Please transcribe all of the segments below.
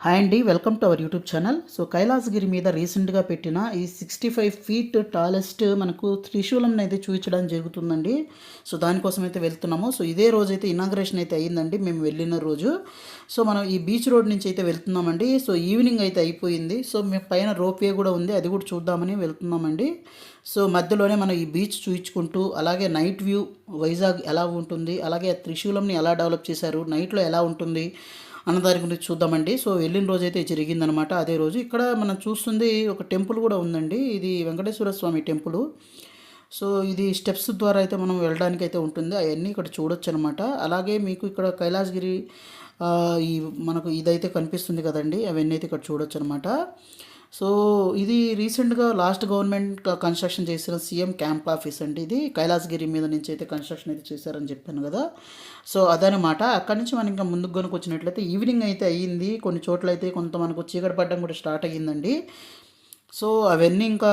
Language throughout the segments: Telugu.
హాయ్ అండి, welcome to our YouTube channel. So Kailasagiri మీద రీసెంట్గా పెట్టిన ఈ 65 ఫీట్ టాలెస్ట్ మనకు త్రిశూలం అయితే చూపించడం జరుగుతుందండి. సో దానికోసం అయితే వెళ్తున్నాము. సో ఇదే రోజు అయితే ఇనాగ్రేషన్ అయితే అయ్యిందండి మేము వెళ్ళిన రోజు. సో మనం ఈ బీచ్ రోడ్ నుంచి అయితే వెళ్తున్నామండి. సో ఈవినింగ్ అయితే అయిపోయింది. సో మేము పైన రోప్వే కూడా ఉంది, అది కూడా చూద్దామని వెళ్తున్నామండి. సో మధ్యలోనే మనం ఈ బీచ్ చూయించుకుంటూ అలాగే నైట్ వ్యూ వైజాగ్ ఎలా ఉంటుంది, అలాగే త్రిశూలంని ఎలా డెవలప్ చేశారు, నైట్లో ఎలా ఉంటుంది అన్న దాని గురించి చూద్దామండి. సో వెళ్ళిన రోజైతే జరిగిందనమాట. అదే రోజు ఇక్కడ మనం చూస్తుంది ఒక టెంపుల్ కూడా ఉందండి. ఇది వెంకటేశ్వర స్వామి టెంపుల్. సో ఇది స్టెప్స్ ద్వారా అయితే మనం వెళ్ళడానికి అయితే ఉంటుంది. అవన్నీ ఇక్కడ చూడొచ్చు అనమాట. అలాగే మీకు ఇక్కడ కైలాసగిరి ఈ మనకు ఇదైతే కనిపిస్తుంది కదండి, అవన్నీ అయితే ఇక్కడ చూడొచ్చు అనమాట. సో ఇది రీసెంట్గా లాస్ట్ గవర్నమెంట్ కన్స్ట్రక్షన్ చేసిన సీఎం క్యాంప్ ఆఫీస్ అండి. ఇది కైలాసగిరి మీద నుంచి అయితే కన్స్ట్రక్షన్ అయితే చేశారని చెప్పాను కదా. సో అదనమాట. అక్కడి నుంచి మనం ఇంకా ముందుకు కనుక వచ్చినట్లయితే ఈవినింగ్ అయితే అయ్యింది. కొన్ని చోట్ల అయితే కొంత మనకు చీకటి పడడం కూడా స్టార్ట్ అయ్యిందండి. సో అవన్నీ ఇంకా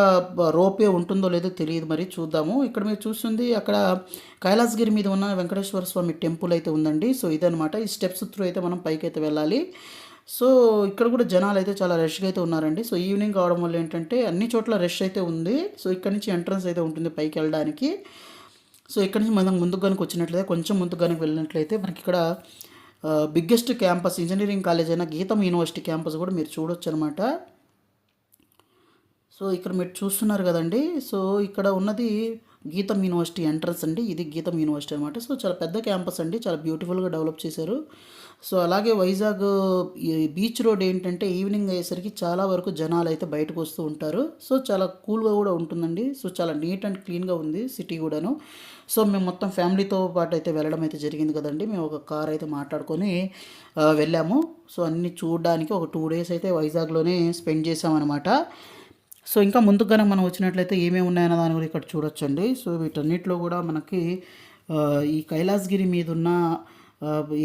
రోపే ఉంటుందో లేదో తెలియదు, మరి చూద్దాము. ఇక్కడ మీరు చూస్తుంది అక్కడ కైలాసగిరి మీద ఉన్న వెంకటేశ్వర స్వామి టెంపుల్ అయితే ఉందండి. సో ఇదనమాట. ఈ స్టెప్స్ త్రూ అయితే మనం పైకి అయితే వెళ్ళాలి. సో ఇక్కడ కూడా జనాలు అయితే చాలా రష్గా అయితే ఉన్నారండి. సో ఈవినింగ్ కావడం వల్ల ఏంటంటే అన్ని చోట్ల రష్ అయితే ఉంది. సో ఇక్కడ నుంచి ఎంట్రన్స్ అయితే ఉంటుంది పైకి వెళ్ళడానికి. సో ఇక్కడ నుంచి మనం ముందుకు కనుక వచ్చినట్లయితే, కొంచెం ముందుకు కనుక వెళ్ళినట్లయితే మనకి ఇక్కడ బిగ్గెస్ట్ క్యాంపస్ ఇంజనీరింగ్ కాలేజ్ అయిన గీతం యూనివర్సిటీ క్యాంపస్ కూడా మీరు చూడొచ్చు అనమాట. సో ఇక్కడ మీరు చూస్తున్నారు కదండి. సో ఇక్కడ ఉన్నది గీతం యూనివర్సిటీ ఎంట్రన్స్ అండి. ఇది గీతం యూనివర్సిటీ అనమాట. సో చాలా పెద్ద క్యాంపస్ అండి, చాలా బ్యూటిఫుల్గా డెవలప్ చేశారు. సో అలాగే వైజాగ్ ఈ బీచ్ రోడ్ ఏంటంటే ఈవినింగ్ అయ్యేసరికి చాలా వరకు జనాలు అయితే బయటకు వస్తూ ఉంటారు. సో చాలా కూల్గా కూడా ఉంటుందండి. సో చాలా నీట్ అండ్ క్లీన్గా ఉంది సిటీ కూడాను. సో మేము మొత్తం ఫ్యామిలీతో పాటు అయితే వెళ్ళడం అయితే జరిగింది కదండి. మేము ఒక కార్ అయితే మాట్లాడుకొని వెళ్ళాము. సో అన్నీ చూడడానికి ఒక 2 days అయితే వైజాగ్లోనే స్పెండ్ చేసామన్నమాట. సో ఇంకా ముందుకు కనుక మనం వచ్చినట్లయితే ఏమేమి ఉన్నాయన్న దాని గురించి ఇక్కడ చూడొచ్చండి. సో వీటన్నిటిలో కూడా మనకి ఈ కైలాసగిరి మీద ఉన్న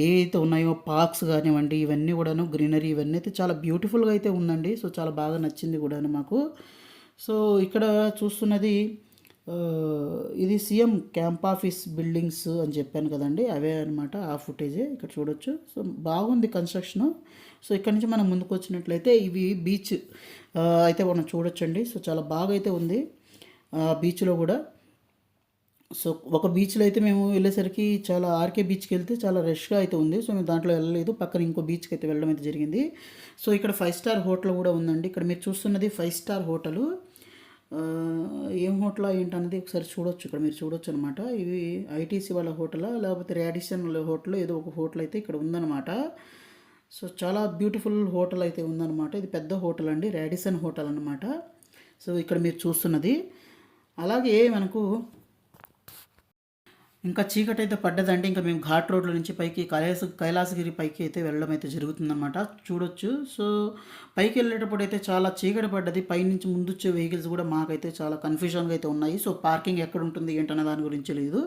ఏవైతే ఉన్నాయో పార్క్స్ కానివ్వండి, ఇవన్నీ కూడాను గ్రీనరీ ఇవన్నీ అయితే చాలా బ్యూటిఫుల్గా అయితే ఉందండి. సో చాలా బాగా నచ్చింది కూడాను మాకు. సో ఇక్కడ చూస్తున్నది ఇది సీఎం క్యాంప్ ఆఫీస్ బిల్డింగ్స్ అని చెప్పాను కదండి, అవే అనమాట. ఆ ఫుటేజే ఇక్కడ చూడొచ్చు. సో బాగుంది కన్స్ట్రక్షను. సో ఇక్కడ నుంచి మనం ముందుకు వచ్చినట్లయితే ఇవి బీచ్ అయితే మనం చూడొచ్చండి. సో చాలా బాగా అయితే ఉంది బీచ్లో కూడా. సో ఒక బీచ్లో అయితే మేము వెళ్ళేసరికి చాలా ఆర్కే బీచ్కి వెళ్తే చాలా రష్గా అయితే ఉంది. సో మేము దాంట్లో వెళ్ళలేదు, పక్కన ఇంకో బీచ్కి అయితే వెళ్ళడం అయితే జరిగింది. సో ఇక్కడ 5 స్టార్ హోటల్ కూడా ఉందండి. ఇక్కడ మీరు చూస్తున్నది 5 స్టార్ హోటలు. ఏం హోటల్ ఏంటన్నది ఒకసారి చూడొచ్చు. ఇక్కడ మీరు చూడొచ్చు అనమాట. ఇవి ఐటీసీ వాళ్ళ హోటలా లేకపోతే రాడిసన్ హోటల్, ఏదో ఒక హోటల్ అయితే ఇక్కడ ఉందన్నమాట. సో చాలా బ్యూటిఫుల్ హోటల్ అయితే ఉందన్నమాట. ఇది పెద్ద హోటల్ అండి, రాడిసన్ హోటల్ అనమాట. సో ఇక్కడ మీరు చూస్తున్నది. అలాగే మనకు ఇంకా చీకటి అయితే పడ్డదంటే ఇంకా మేము ఘాట్ రోడ్ల నుంచి పైకి కైలాసగిరి పైకి అయితే వెళ్ళడం అయితే జరుగుతుందన్నమాట. చూడొచ్చు. సో పైకి వెళ్ళేటప్పుడు అయితే చాలా చీకటి పడ్డది. పైనుంచి ముందు వచ్చే వెహికల్స్ కూడా మాకైతే చాలా కన్ఫ్యూజన్గా అయితే ఉన్నాయి. సో పార్కింగ్ ఎక్కడ ఉంటుంది ఏంటనే దాని గురించి లేదు.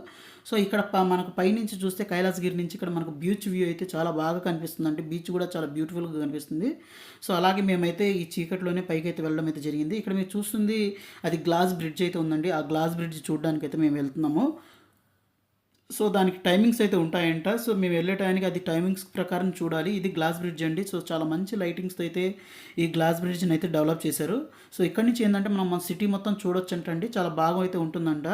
సో ఇక్కడ మనకు పైనుంచి చూస్తే కైలాసగిరి నుంచి ఇక్కడ మనకు బీచ్ వ్యూ అయితే చాలా బాగా కనిపిస్తుంది. అంటే బీచ్ కూడా చాలా బ్యూటిఫుల్గా కనిపిస్తుంది. సో అలాగే మేమైతే ఈ చీకట్లోనే పైకి అయితే వెళ్ళడం అయితే జరిగింది. ఇక్కడ మీరు చూస్తుంది అది గ్లాస్ బ్రిడ్జ్ అయితే ఉందండి. ఆ గ్లాస్ బ్రిడ్జ్ చూడడానికి అయితే మేము వెళ్తున్నాము. సో దానికి టైమింగ్స్ అయితే ఉంటాయంట. సో మేము వెళ్ళే టైంకి అది టైమింగ్స్ ప్రకారం చూడాలి. ఇది గ్లాస్ బ్రిడ్జ్ అండి. సో చాలా మంచి లైటింగ్స్తో అయితే ఈ గ్లాస్ బ్రిడ్జ్ని అయితే డెవలప్ చేశారు. సో ఇక్కడ నుంచి ఏంటంటే మనం మన సిటీ మొత్తం చూడొచ్చు అంటండి, చాలా బాగా అయితే ఉంటుందంట.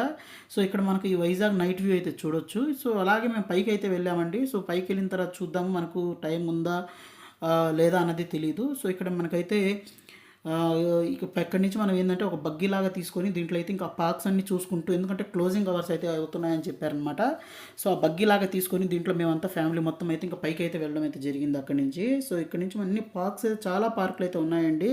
సో ఇక్కడ మనకు ఈ వైజాగ్ నైట్ వ్యూ అయితే చూడొచ్చు. సో అలాగే మేము పైకి అయితే వెళ్ళామండి. సో పైకి వెళ్ళిన తర్వాత చూద్దాము మనకు టైం ఉందా లేదా అన్నది తెలియదు. సో ఇక్కడ మనకైతే ఇక ఇక్కడి నుంచి మనం ఏంటంటే ఒక బగ్గీలాగా తీసుకొని దీంట్లో అయితే ఇంకా పార్క్స్ అన్ని చూసుకుంటూ, ఎందుకంటే క్లోజింగ్ అవర్స్ అయితే అవుతున్నాయని చెప్పారనమాట. సో ఆ బగ్గీలాగా తీసుకొని దీంట్లో మేమంతా ఫ్యామిలీ మొత్తం అయితే ఇంకా పైకి అయితే వెళ్ళడం అయితే జరిగింది అక్కడి నుంచి. సో ఇక్కడి నుంచి అన్ని పార్క్స్ అయితే చాలా పార్కులు అయితే ఉన్నాయండి.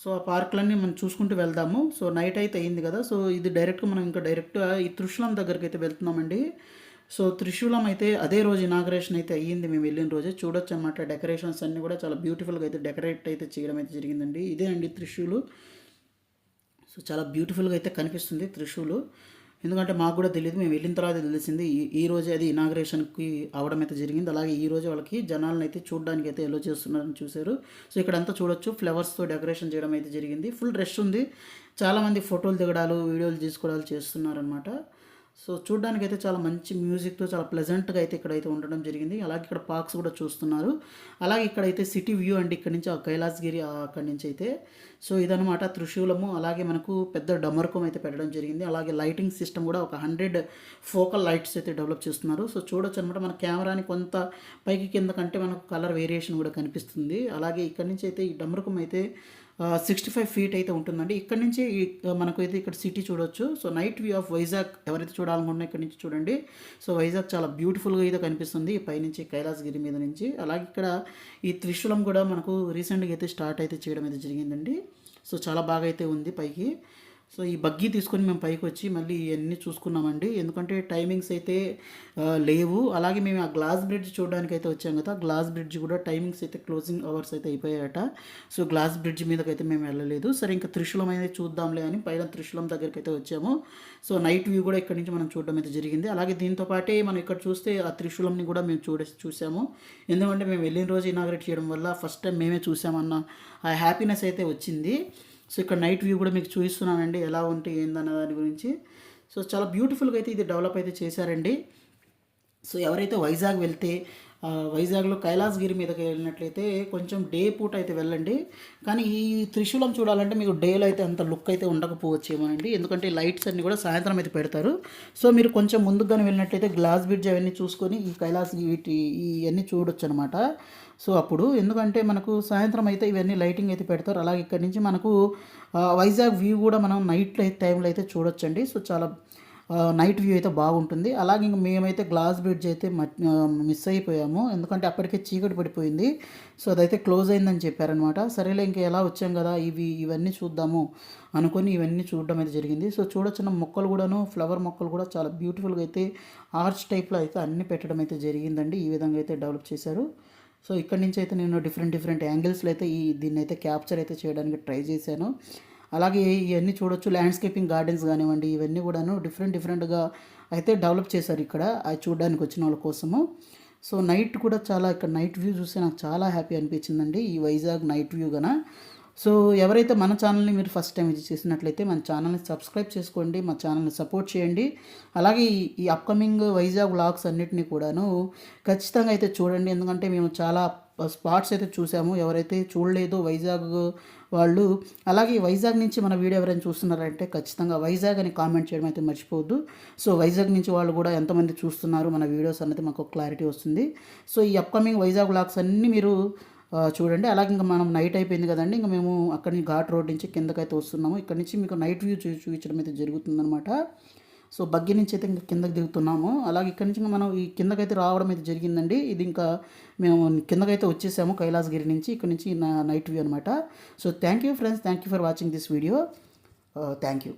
సో ఆ పార్కులన్నీ మనం చూసుకుంటూ వెళ్దాము. సో నైట్ అయితే అయింది కదా. సో ఇది డైరెక్ట్గా మనం ఇంకా డైరెక్ట్గా ఈ త్రిశూలం దగ్గరికి అయితే వెళ్తున్నామండి. సో త్రిశూలం అయితే అదే రోజు ఇనాగ్రేషన్ అయితే అయ్యింది మేము వెళ్ళిన రోజే. చూడొచ్చు అనమాట. డెకరేషన్స్ అన్నీ కూడా చాలా బ్యూటిఫుల్గా అయితే డెకరేట్ అయితే చేయడం అయితే జరిగిందండి. ఇదే అండి త్రిశూలు. సో చాలా బ్యూటిఫుల్గా అయితే కనిపిస్తుంది త్రిశూలు. ఎందుకంటే మాకు కూడా తెలియదు, మేము వెళ్ళిన తర్వాత తెలిసింది. ఈ రోజే అది ఇనాగ్రేషన్కి అవడం అయితే జరిగింది. అలాగే ఈ రోజు వాళ్ళకి జనాలను అయితే చూడడానికి అయితే ఎలో చేస్తున్నారని చూశారు. సో ఇక్కడంతా చూడొచ్చు, ఫ్లవర్స్తో డెకరేషన్ చేయడం అయితే జరిగింది. ఫుల్ రష్ ఉంది. చాలామంది ఫోటోలు దిగడాలు వీడియోలు తీసుకోవడాలు చేస్తున్నారనమాట. సో చూడ్డానికైతే చాలా మంచి మ్యూజిక్‌తో చాలా ప్లెజెంట్‌గా అయితే ఇక్కడైతే ఉండడం జరిగింది. అలాగే ఇక్కడ పార్క్స్ కూడా చూస్తున్నారు. అలాగే ఇక్కడైతే సిటీ వ్యూ అండి. ఇక్కడి నుంచి ఆ కైలాసగిరి అక్కడి నుంచైతే. సో ఇదనమాట త్రిశూలము. అలాగే మనకు పెద్ద డమరుకం అయితే పెట్టడం జరిగింది. అలాగే లైటింగ్ సిస్టమ్ కూడా ఒక 100 ఫోకల్ లైట్స్ అయితే డెవలప్ చేస్తున్నారు. సో చూడొచ్చనమాట మన కెమెరాని కొంత పైకి కిందకంటే మనకు కలర్ వేరియేషన్ కూడా కనిపిస్తుంది. అలాగే ఇక్కడి నుంచి అయితే ఈ డమరుకం అయితే 65 ఫీట్ అయితే ఉంటుందండి. ఇక్కడ నుంచి మనకైతే ఇక్కడ సిటీ చూడొచ్చు. So night view of Vizag ఎవరైతే చూడాలనుకుంటున్నా ఇక్కడ నుంచి చూడండి. సో వైజాగ్ చాలా బ్యూటిఫుల్గా అయితే కనిపిస్తుంది ఈ పైనుంచి కైలాసగిరి మీద నుంచి. అలాగే ఇక్కడ ఈ త్రిశూలం కూడా మనకు రీసెంట్గా అయితే స్టార్ట్ అయితే చేయడం అయితే జరిగిందండి. సో చాలా బాగా అయితే ఉంది పైకి. సో ఈ బగ్గీ తీసుకొని మేము పైకి వచ్చి మళ్ళీ ఇవన్నీ చూసుకున్నామండి. ఎందుకంటే టైమింగ్స్ అయితే లేవు. అలాగే మేము ఆ గ్లాస్ బ్రిడ్జ్ చూడడానికి అయితే వచ్చాం కదా, గ్లాస్ బ్రిడ్జ్ కూడా టైమింగ్స్ అయితే క్లోజింగ్ అవర్స్ అయితే అయిపోయాయట. సో గ్లాస్ బ్రిడ్జ్ మీదకైతే మేము వెళ్ళలేదు. సరే ఇంకా త్రిశూలం అయితే చూద్దాంలే అని పైన త్రిశూలం దగ్గరికి అయితే వచ్చాము. సో నైట్ వ్యూ కూడా ఇక్కడ నుంచి మనం చూడడం అయితే జరిగింది. అలాగే దీంతో పాటే మనం ఇక్కడ చూస్తే ఆ త్రిశూలంని కూడా మేము చూసాము. ఎందుకంటే మేము వెళ్ళిన రోజు ఇనాగ్రేట్ చేయడం వల్ల ఫస్ట్ టైం మేమే చూసామన్న ఆ హ్యాపీనెస్ అయితే వచ్చింది. సో ఇక్కడ నైట్ వ్యూ కూడా మీకు చూపిస్తున్నానండి ఎలా ఉంటే ఏందన్న దాని గురించి. సో చాలా బ్యూటిఫుల్గా అయితే ఇది డెవలప్ అయితే చేశారండి. సో ఎవరైతే వైజాగ్ వెళ్తే వైజాగ్లో కైలాసగిరి మీదకి వెళ్ళినట్లయితే కొంచెం డే పూట అయితే వెళ్ళండి. కానీ ఈ త్రిశూలం చూడాలంటే మీకు డేలో అయితే అంత లుక్ అయితే ఉండకపోవచ్చేమో అండి. ఎందుకంటే లైట్స్ అన్నీ కూడా సాయంత్రం అయితే పెడతారు. సో మీరు కొంచెం ముందుగానే వెళ్ళినట్లయితే గ్లాస్ బ్రిడ్జ్ అవన్నీ చూసుకొని ఈ కైలాసగిరి ఇవన్నీ చూడొచ్చు అనమాట. సో అప్పుడు ఎందుకంటే మనకు సాయంత్రం అయితే ఇవన్నీ లైటింగ్ అయితే పెడతారు. అలాగే ఇక్కడ నుంచి మనకు వైజాగ్ వ్యూ కూడా మనం నైట్ టైంలో అయితే చూడొచ్చండి. సో చాలా నైట్ వ్యూ అయితే బాగుంటుంది. అలాగే ఇంక మేమైతే గ్లాస్ బ్రిడ్జ్ అయితే మిస్ అయిపోయాము. ఎందుకంటే అప్పటికే చీకటి పడిపోయింది. సో అదైతే క్లోజ్ అయిందని చెప్పారనమాట. సరేలే ఇంకా ఎలా వచ్చాం కదా ఇవన్నీ చూద్దాము అనుకొని ఇవన్నీ చూడడం అయితే జరిగింది. సో చూడొచ్చిన మొక్కలు కూడాను ఫ్లవర్ మొక్కలు కూడా చాలా బ్యూటిఫుల్గా అయితే ఆర్చ్ టైప్లో అయితే అన్నీ పెట్టడం అయితే జరిగిందండి. ఈ విధంగా అయితే డెవలప్ చేశారు. సో ఇక్కడ నుంచి అయితే నేను డిఫరెంట్ యాంగిల్స్లో అయితే దీన్ని అయితే క్యాప్చర్ అయితే చేయడానికి ట్రై చేశాను. అలాగే ఇవన్నీ చూడొచ్చు ల్యాండ్స్కేపింగ్ గార్డెన్స్ కానివ్వండి, ఇవన్నీ కూడాను డిఫరెంట్గా అయితే డెవలప్ చేశారు ఇక్కడ అది చూడడానికి వచ్చిన వాళ్ళ కోసము. సో నైట్ కూడా చాలా ఇక్కడ నైట్ వ్యూ చూస్తే నాకు చాలా హ్యాపీ అనిపించిందండి ఈ వైజాగ్ నైట్ వ్యూ గన. సో ఎవరైతే మన ఛానల్ని మీరు ఫస్ట్ టైం విజిట్ చేసినట్లయితే మన ఛానల్ని సబ్స్క్రైబ్ చేసుకోండి, మా ఛానల్ని సపోర్ట్ చేయండి. అలాగే ఈ అప్కమింగ్ వైజాగ్ వ్లాగ్స్ అన్నిటినీ కూడాను ఖచ్చితంగా అయితే చూడండి. ఎందుకంటే మేము చాలా స్పాట్స్ అయితే చూసాము. ఎవరైతే చూడలేదో వైజాగ్ వాళ్ళు, అలాగే వైజాగ్ నుంచి మన వీడియో ఎవరైనా చూస్తున్నారంటే ఖచ్చితంగా వైజాగ్ అని కామెంట్ చేయడం అయితే మర్చిపోవద్దు. సో వైజాగ్ నుంచి వాళ్ళు కూడా ఎంతమంది చూస్తున్నారు మన వీడియోస్ అనేది మాకు క్లారిటీ వస్తుంది. సో ఈ అప్కమింగ్ వైజాగ్ వ్లాగ్స్ అన్నీ మీరు చూడండి. అలాగే ఇంకా మనం నైట్ అయిపోయింది కదండి, ఇంకా మేము అక్కడి నుంచి ఘాట్ రోడ్ నుంచి కిందకైతే వస్తున్నాము. ఇక్కడ నుంచి మీకు నైట్ వ్యూ చూపించడం అయితే జరుగుతుందనమాట. సో బగ్గి నుంచి అయితే ఇంకా కిందకి దిగుతున్నాము. అలాగే ఇక్కడ నుంచి మనం ఈ కిందకైతే రావడం అయితే జరిగిందండి. ఇది ఇంకా మేము కిందకైతే వచ్చేసాము కైలాసగిరి నుంచి. ఇక్కడ నుంచి నైట్ వ్యూ అనమాట. So thank you friends, thank you for watching this video. Thank you.